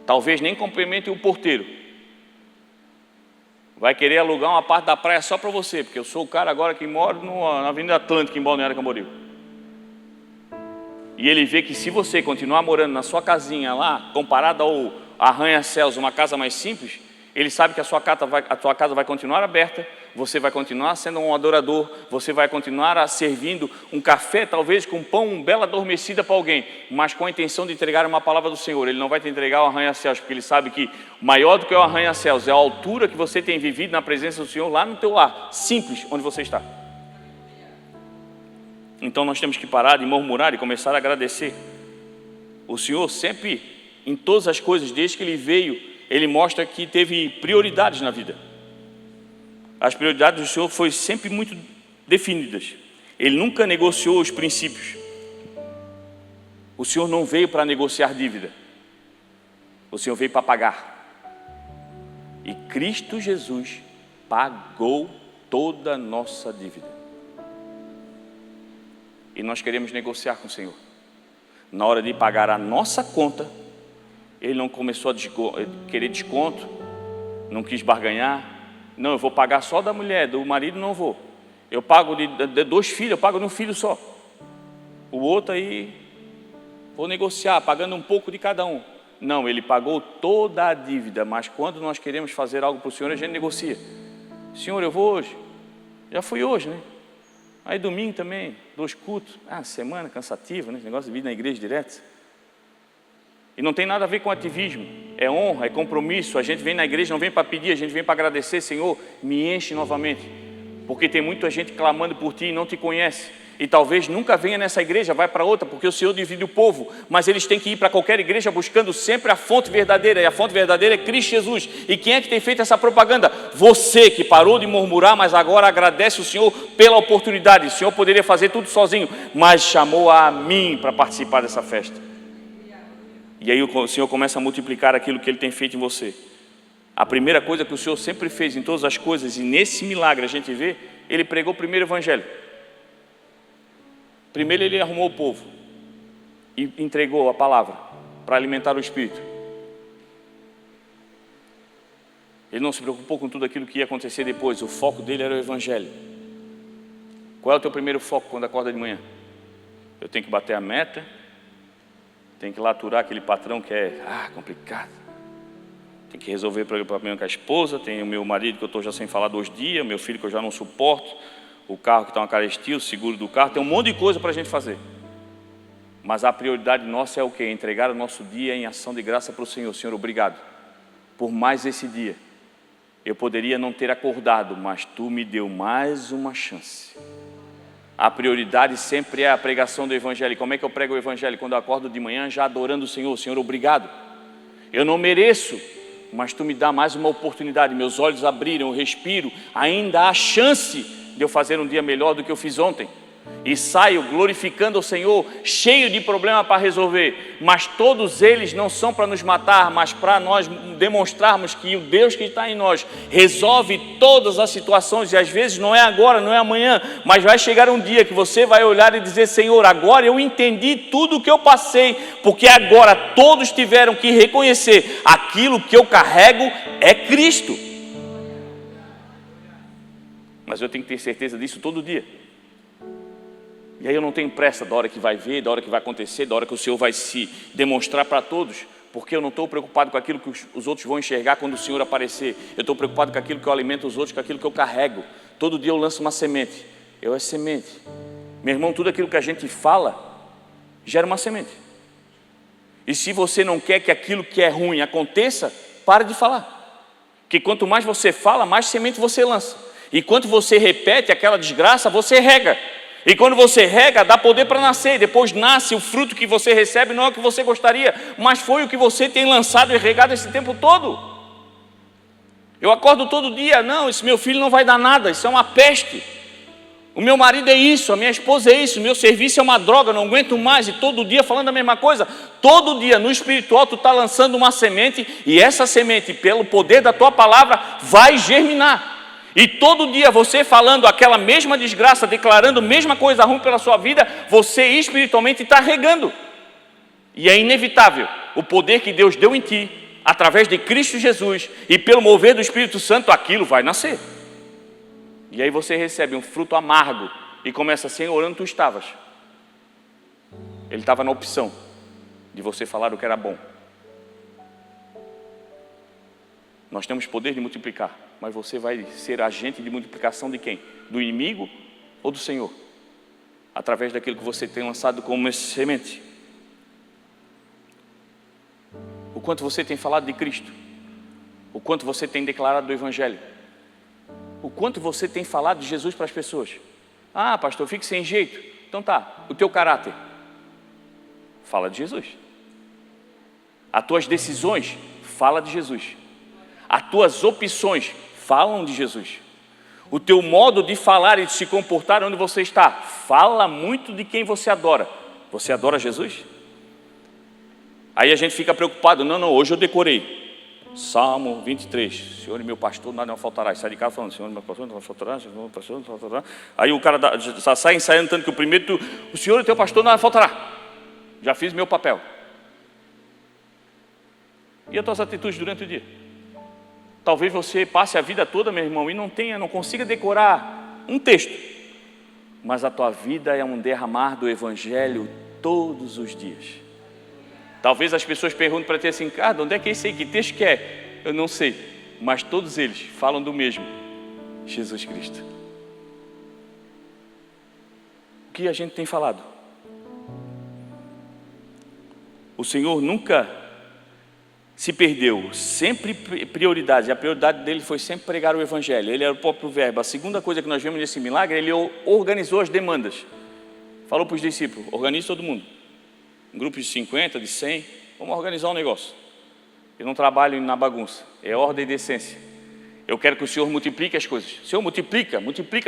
Talvez nem cumprimente o porteiro. Vai querer alugar uma parte da praia só para você, porque eu sou o cara agora que mora na Avenida Atlântica, em Balneário Camboriú. E ele vê que se você continuar morando na sua casinha lá, comparado ao arranha-céus, uma casa mais simples, ele sabe que a sua casa vai continuar aberta, você vai continuar sendo um adorador, você vai continuar servindo um café, talvez com pão, um bela adormecida para alguém, mas com a intenção de entregar uma palavra do Senhor. Ele não vai te entregar o arranha-céus, porque Ele sabe que maior do que o arranha-céus é a altura que você tem vivido na presença do Senhor lá no teu lar, simples, onde você está. Então nós temos que parar de murmurar e começar a agradecer. O Senhor sempre, em todas as coisas, desde que Ele veio, Ele mostra que teve prioridades na vida. As prioridades do Senhor foram sempre muito definidas. Ele nunca negociou os princípios. O Senhor não veio para negociar dívida. O Senhor veio para pagar. E Cristo Jesus pagou toda a nossa dívida. E nós queremos negociar com o Senhor. Na hora de pagar a nossa conta, Ele não começou a querer desconto, não quis barganhar. Não, eu vou pagar só da mulher, do marido não vou. Eu pago de 2 filhos, eu pago de um filho só. O outro aí, vou negociar, pagando um pouco de cada um. Não, Ele pagou toda a dívida, mas quando nós queremos fazer algo para o Senhor, a gente negocia. Senhor, eu vou hoje. Já fui hoje, né? Aí domingo também, 2 cultos. Semana cansativa, né? Esse negócio de vir na igreja direto. E não tem nada a ver com ativismo, é honra, é compromisso. A gente vem na igreja, não vem para pedir, a gente vem para agradecer. Senhor, me enche novamente, porque tem muita gente clamando por Ti e não Te conhece. E talvez nunca venha nessa igreja, vai para outra, porque o Senhor divide o povo. Mas eles têm que ir para qualquer igreja buscando sempre a fonte verdadeira, e a fonte verdadeira é Cristo Jesus. E quem é que tem feito essa propaganda? Você, que parou de murmurar, mas agora agradece o Senhor pela oportunidade. O Senhor poderia fazer tudo sozinho, mas chamou a mim para participar dessa festa. E aí o Senhor começa a multiplicar aquilo que Ele tem feito em você. A primeira coisa que o Senhor sempre fez em todas as coisas, e nesse milagre a gente vê, Ele pregou primeiro o Evangelho. Primeiro Ele arrumou o povo e entregou a palavra para alimentar o Espírito. Ele não se preocupou com tudo aquilo que ia acontecer depois. O foco dele era o Evangelho. Qual é o teu primeiro foco quando acorda de manhã? Eu tenho que bater a meta, tem que lá aturar aquele patrão que é complicado. Tem que resolver problema com a esposa. Tem o meu marido que eu estou já sem falar 2 dias. Meu filho que eu já não suporto. O carro que está uma carestia, o seguro do carro. Tem um monte de coisa para a gente fazer. Mas a prioridade nossa é o quê? Entregar o nosso dia em ação de graça para o Senhor. Senhor, obrigado por mais esse dia. Eu poderia não ter acordado, mas Tu me deu mais uma chance. A prioridade sempre é a pregação do Evangelho. E como é que eu prego o Evangelho? Quando eu acordo de manhã já adorando o Senhor. Senhor, obrigado. Eu não mereço, mas Tu me dá mais uma oportunidade. Meus olhos abriram, eu respiro. Ainda há chance de eu fazer um dia melhor do que eu fiz ontem. E saio glorificando o Senhor, cheio de problema para resolver. Mas todos eles não são para nos matar, mas para nós demonstrarmos que o Deus que está em nós resolve todas as situações. E às vezes não é agora, não é amanhã, mas vai chegar um dia que você vai olhar e dizer: Senhor, agora eu entendi tudo o que eu passei, porque agora todos tiveram que reconhecer: aquilo que eu carrego é Cristo. mas eu tenho que ter certeza disso todo dia. E aí eu não tenho pressa da hora que vai ver, da hora que vai acontecer, da hora que o Senhor vai se demonstrar para todos, porque eu não estou preocupado com aquilo que os outros vão enxergar quando o Senhor aparecer. Eu estou preocupado com aquilo que eu alimento os outros, com aquilo que eu carrego. Todo dia eu lanço uma semente. Eu é semente. Meu irmão, tudo aquilo que a gente fala gera uma semente. E se você não quer que aquilo que é ruim aconteça, para de falar. Porque quanto mais você fala, mais semente você lança. E quanto você repete aquela desgraça, você rega. E quando você rega, dá poder para nascer. E depois nasce o fruto que você recebe, não é o que você gostaria, mas foi o que você tem lançado e regado esse tempo todo. Eu acordo todo dia, não, esse meu filho não vai dar nada, isso é uma peste. O meu marido é isso, a minha esposa é isso, o meu serviço é uma droga, não aguento mais. E todo dia falando a mesma coisa. Todo dia no espiritual tu está lançando uma semente, e essa semente, pelo poder da tua palavra, vai germinar. E todo dia você falando aquela mesma desgraça, declarando a mesma coisa ruim pela sua vida, você espiritualmente está regando. E é inevitável, o poder que Deus deu em ti, através de Cristo Jesus, e pelo mover do Espírito Santo, aquilo vai nascer. E aí você recebe um fruto amargo, e começa, Senhor, onde tu estavas? Ele estava na opção de você falar o que era bom. Nós temos poder de multiplicar, mas você vai ser agente de multiplicação de quem? Do inimigo ou do Senhor? Através daquilo que você tem lançado como semente. O quanto você tem falado de Cristo, o quanto você tem declarado do Evangelho, o quanto você tem falado de Jesus para as pessoas. Ah, pastor, eu fico sem jeito. Então tá, o teu caráter, fala de Jesus. As tuas decisões, fala de Jesus. As tuas opções falam de Jesus. O teu modo de falar e de se comportar onde você está, fala muito de quem você adora. Você adora Jesus? Aí a gente fica preocupado, não, hoje eu decorei. Salmo 23, Senhor e meu pastor, nada não faltará. Sai de casa falando, Senhor e meu pastor, não faltará, Senhor e meu pastor, não faltará. Aí o cara já sai ensaiando tanto que o primeiro, o Senhor e teu pastor, nada faltará. Já fiz meu papel. E as tuas atitudes durante o dia? Talvez você passe a vida toda, meu irmão, e não consiga decorar um texto, mas a tua vida é um derramar do Evangelho todos os dias. Talvez as pessoas perguntem para ti assim, cara, onde é que é isso aí? Que texto que é? Eu não sei, mas todos eles falam do mesmo, Jesus Cristo. O que a gente tem falado? O Senhor nunca se perdeu, sempre prioridade. A prioridade dele foi sempre pregar o Evangelho. Ele era o próprio verbo. A segunda coisa que nós vemos nesse milagre, ele organizou as demandas. Falou para os discípulos, organize todo mundo. Um grupo de 50, de 100, vamos organizar um negócio. Eu não trabalho na bagunça, é ordem e decência. Eu quero que o Senhor multiplique as coisas. Senhor, multiplica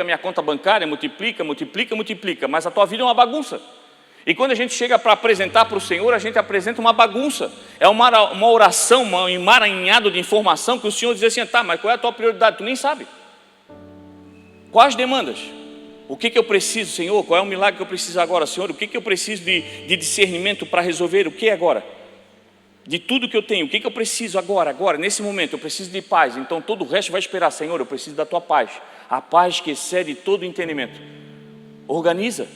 a minha conta bancária, multiplica, mas a tua vida é uma bagunça. E quando a gente chega para apresentar para o Senhor, a gente apresenta uma bagunça. É uma oração, um emaranhado de informação que o Senhor diz assim, tá, mas qual é a tua prioridade? Tu nem sabe. Quais demandas? O que eu preciso, Senhor? Qual é o milagre que eu preciso agora, Senhor? O que eu preciso de discernimento para resolver? O que agora? De tudo que eu tenho, o que eu preciso agora, nesse momento? Eu preciso de paz, então todo o resto vai esperar. Senhor, eu preciso da tua paz. A paz que excede todo entendimento. Organiza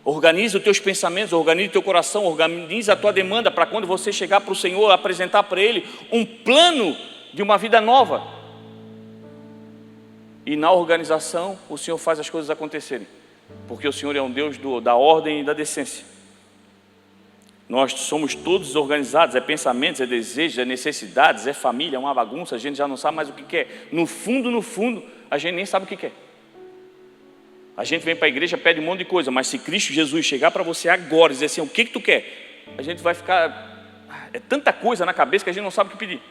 os teus pensamentos, organiza o teu coração, organiza a tua demanda para quando você chegar para o Senhor, apresentar para Ele um plano de uma vida nova. E na organização, o Senhor faz as coisas acontecerem, porque o Senhor é um Deus da ordem e da decência. Nós somos todos organizados, é pensamentos, é desejos, é necessidades, é família, é uma bagunça, a gente já não sabe mais o que quer. No fundo, a gente nem sabe o que quer. A gente vem para a igreja, pede um monte de coisa, mas se Cristo Jesus chegar para você agora e dizer assim, o que tu quer? A gente vai ficar, é tanta coisa na cabeça que a gente não sabe o que pedir.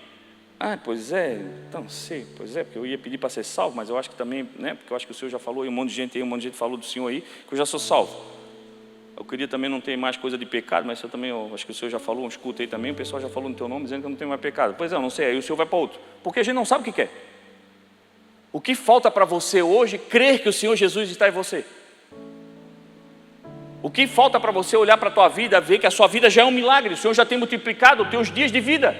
Ah, pois é, então sei, pois é, porque eu ia pedir para ser salvo, mas eu acho que também, né, porque eu acho que o Senhor já falou, e um monte de gente falou do Senhor aí, que eu já sou salvo. Eu queria também não ter mais coisa de pecado, mas eu acho que o Senhor já falou, uns cultos aí também, o pessoal já falou no teu nome, dizendo que eu não tenho mais pecado. Pois é, eu não sei, aí o Senhor vai para outro, porque a gente não sabe o que quer. O que falta para você hoje, crer que o Senhor Jesus está em você? O que falta para você olhar para a tua vida, ver que a sua vida já é um milagre, o Senhor já tem multiplicado os teus dias de vida.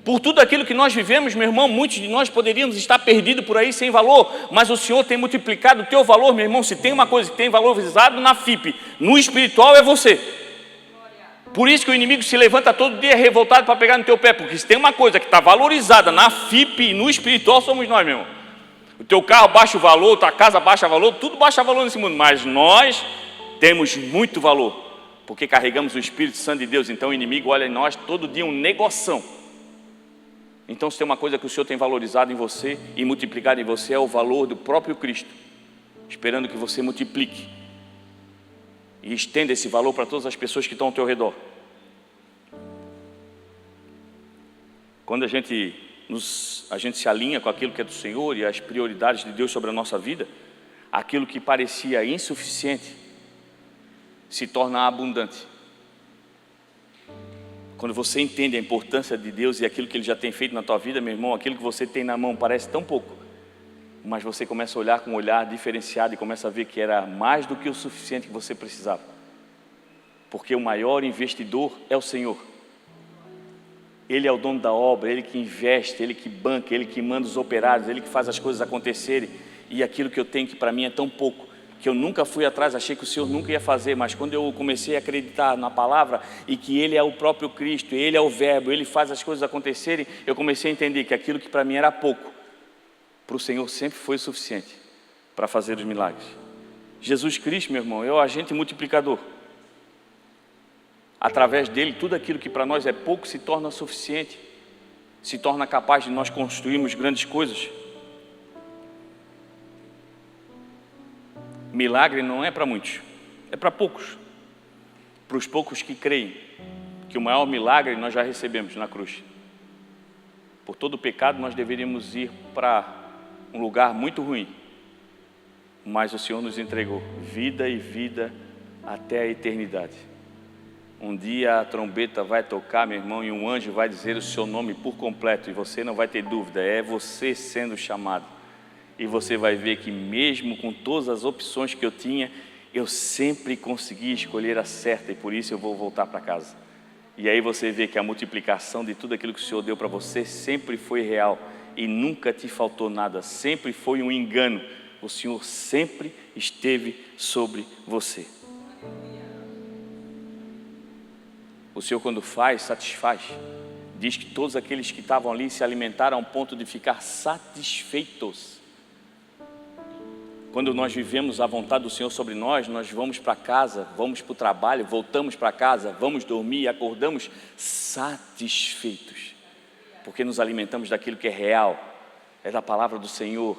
Por tudo aquilo que nós vivemos, meu irmão, muitos de nós poderíamos estar perdidos por aí sem valor, mas o Senhor tem multiplicado o teu valor, meu irmão. Se tem uma coisa que tem valorizado na FIP, no espiritual, é você. Por isso que o inimigo se levanta todo dia revoltado para pegar no teu pé, porque se tem uma coisa que está valorizada na FIP e no espiritual, somos nós, meu irmão. O teu carro baixa o valor, tua casa baixa o valor, tudo baixa valor nesse mundo, mas nós temos muito valor, porque carregamos o Espírito Santo de Deus. Então o inimigo olha em nós todo dia um negoção. Então se tem uma coisa que o Senhor tem valorizado em você e multiplicado em você, é o valor do próprio Cristo, esperando que você multiplique e estenda esse valor para todas as pessoas que estão ao teu redor. Quando a gente se alinha com aquilo que é do Senhor e as prioridades de Deus sobre a nossa vida, aquilo que parecia insuficiente se torna abundante. Quando você entende a importância de Deus e aquilo que Ele já tem feito na tua vida, meu irmão, aquilo que você tem na mão parece tão pouco, mas você começa a olhar com um olhar diferenciado e começa a ver que era mais do que o suficiente que você precisava, porque o maior investidor é o Senhor. Ele é o dono da obra, Ele que investe, Ele que banca, Ele que manda os operários, Ele que faz as coisas acontecerem. E aquilo que eu tenho, que para mim é tão pouco, que eu nunca fui atrás, achei que o Senhor nunca ia fazer, mas quando eu comecei a acreditar na palavra e que Ele é o próprio Cristo, Ele é o verbo, Ele faz as coisas acontecerem, eu comecei a entender que aquilo que para mim era pouco, para o Senhor sempre foi o suficiente para fazer os milagres. Jesus Cristo, meu irmão, é o agente multiplicador. Através dele, tudo aquilo que para nós é pouco se torna suficiente, se torna capaz de nós construirmos grandes coisas. Milagre não é para muitos, é para poucos. Para os poucos que creem que o maior milagre nós já recebemos na cruz. Por todo o pecado nós deveríamos ir para um lugar muito ruim, mas o Senhor nos entregou vida e vida até a eternidade. Um dia a trombeta vai tocar, meu irmão, e um anjo vai dizer o seu nome por completo, e você não vai ter dúvida, é você sendo chamado. E você vai ver que mesmo com todas as opções que eu tinha, eu sempre consegui escolher a certa, e por isso eu vou voltar para casa. E aí você vê que a multiplicação de tudo aquilo que o Senhor deu para você sempre foi real, e nunca te faltou nada, sempre foi um engano. O Senhor sempre esteve sobre você. O Senhor, quando faz, satisfaz. Diz que todos aqueles que estavam ali se alimentaram ao ponto de ficar satisfeitos. Quando nós vivemos a vontade do Senhor sobre nós, nós vamos para casa, vamos para o trabalho, voltamos para casa, vamos dormir e acordamos satisfeitos, porque nos alimentamos daquilo que é real, é da palavra do Senhor.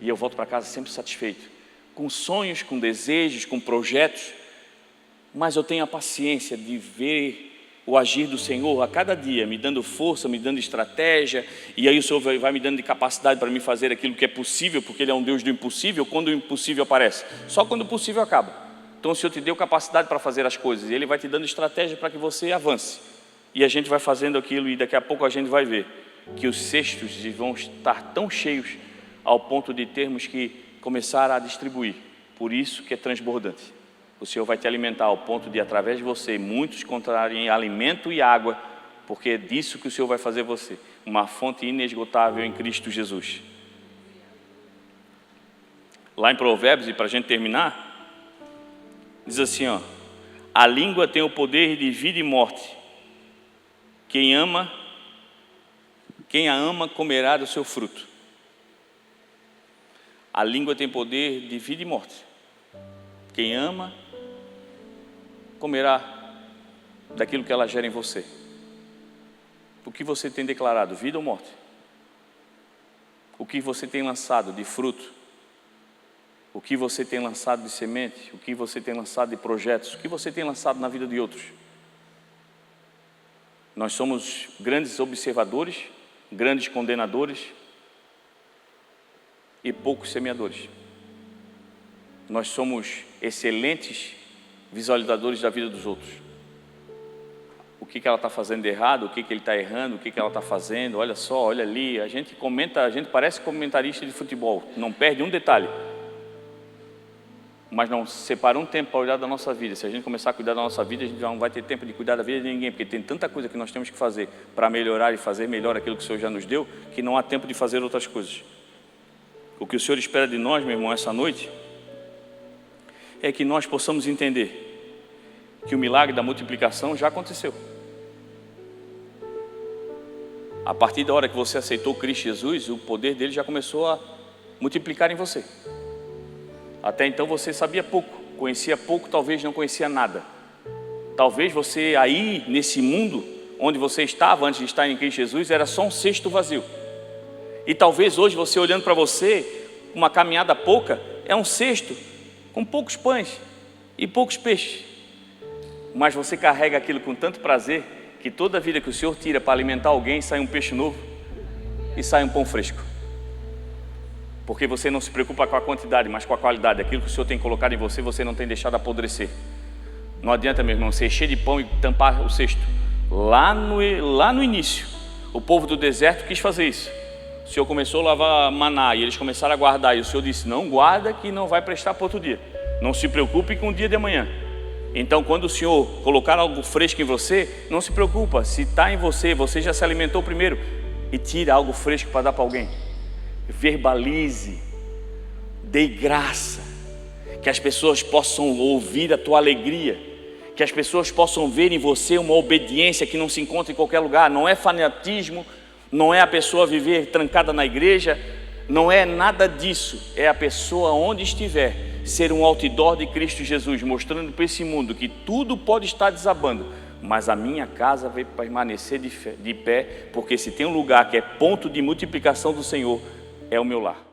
E eu volto para casa sempre satisfeito, com sonhos, com desejos, com projetos, mas eu tenho a paciência de ver o agir do Senhor a cada dia, me dando força, me dando estratégia, e aí o Senhor vai me dando de capacidade para me fazer aquilo que é possível, porque Ele é um Deus do impossível. Quando o impossível aparece, só quando o possível acaba. Então o Senhor te deu capacidade para fazer as coisas, e Ele vai te dando estratégia para que você avance, e a gente vai fazendo aquilo, e daqui a pouco a gente vai ver que os cestos vão estar tão cheios ao ponto de termos que começar a distribuir. Por isso que é transbordante. O Senhor vai te alimentar ao ponto de, através de você, muitos encontrarem alimento e água, porque é disso que o Senhor vai fazer você, uma fonte inesgotável em Cristo Jesus. Lá em Provérbios, e para a gente terminar, diz assim, ó: a língua tem o poder de vida e morte. Quem a ama comerá do seu fruto. A língua tem poder de vida e morte. Quem ama comerá daquilo que ela gera em você. O que você tem declarado, vida ou morte? O que você tem lançado de fruto? O que você tem lançado de semente? O que você tem lançado de projetos? O que você tem lançado na vida de outros? Nós somos grandes observadores, grandes condenadores e poucos semeadores. Nós somos excelentes visualizadores da vida dos outros. O que ela está fazendo de errado, o que ele está errando, o que ela está fazendo, olha só, olha ali. A gente comenta, a gente parece comentarista de futebol, não perde um detalhe. mas não separa um tempo para cuidar da nossa vida. Se a gente começar a cuidar da nossa vida, a gente já não vai ter tempo de cuidar da vida de ninguém, porque tem tanta coisa que nós temos que fazer para melhorar e fazer melhor aquilo que o Senhor já nos deu, que não há tempo de fazer outras coisas. O que o Senhor espera de nós, meu irmão, essa noite, é que nós possamos entender que o milagre da multiplicação já aconteceu. A partir da hora que você aceitou Cristo Jesus, o poder dele já começou a multiplicar em você. Até então você sabia pouco, conhecia pouco, talvez não conhecia nada. Talvez você aí, nesse mundo onde você estava antes de estar em Cristo Jesus, era só um cesto vazio. E talvez hoje você olhando para você, uma caminhada pouca, é um cesto com poucos pães e poucos peixes. Mas você carrega aquilo com tanto prazer, que toda vida que o Senhor tira para alimentar alguém, sai um peixe novo e sai um pão fresco. Porque você não se preocupa com a quantidade, mas com a qualidade. Aquilo que o Senhor tem colocado em você, você não tem deixado apodrecer. Não adianta, meu irmão, você encher de pão e tampar o cesto. Lá no início, o povo do deserto quis fazer isso. O Senhor começou a lavar maná e eles começaram a guardar. E o Senhor disse, não guarda que não vai prestar para outro dia. Não se preocupe com o dia de amanhã. Então quando o Senhor colocar algo fresco em você, não se preocupa. Se está em você, você já se alimentou primeiro. E tira algo fresco para dar para alguém. Verbalize, dê graça, que as pessoas possam ouvir a tua alegria, que as pessoas possam ver em você uma obediência que não se encontra em qualquer lugar. Não é fanatismo, não é a pessoa viver trancada na igreja, não é nada disso. É a pessoa onde estiver ser um outdoor de Cristo Jesus, mostrando para esse mundo que tudo pode estar desabando, mas a minha casa vai permanecer de pé, porque se tem um lugar que é ponto de multiplicação do Senhor, é o meu lar.